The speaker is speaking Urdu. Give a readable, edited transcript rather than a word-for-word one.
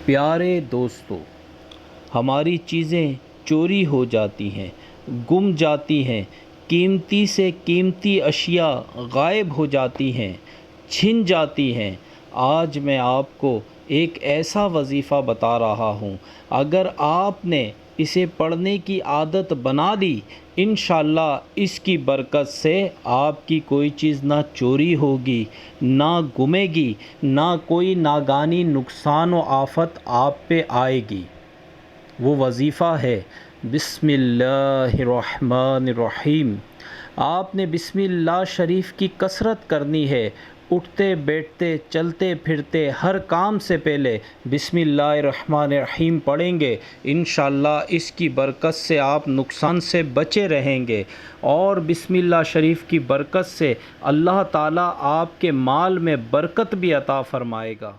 پیارے دوستو، ہماری چیزیں چوری ہو جاتی ہیں، گم جاتی ہیں، قیمتی سے قیمتی اشیاء غائب ہو جاتی ہیں، چھن جاتی ہیں۔ آج میں آپ کو ایک ایسا وظیفہ بتا رہا ہوں، اگر آپ نے اسے پڑھنے کی عادت بنا لی، انشاءاللہ اس کی برکت سے آپ کی کوئی چیز نہ چوری ہوگی، نہ گمے گی، نہ کوئی ناگہانی نقصان و آفت آپ پہ آئے گی۔ وہ وظیفہ ہے بسم اللہ الرحمن الرحیم۔ آپ نے بسم اللہ شریف کی کثرت کرنی ہے۔ اٹھتے بیٹھتے چلتے پھرتے ہر کام سے پہلے بسم اللہ الرحمن الرحیم پڑھیں گے، انشاءاللہ اس کی برکت سے آپ نقصان سے بچے رہیں گے، اور بسم اللہ شریف کی برکت سے اللہ تعالیٰ آپ کے مال میں برکت بھی عطا فرمائے گا۔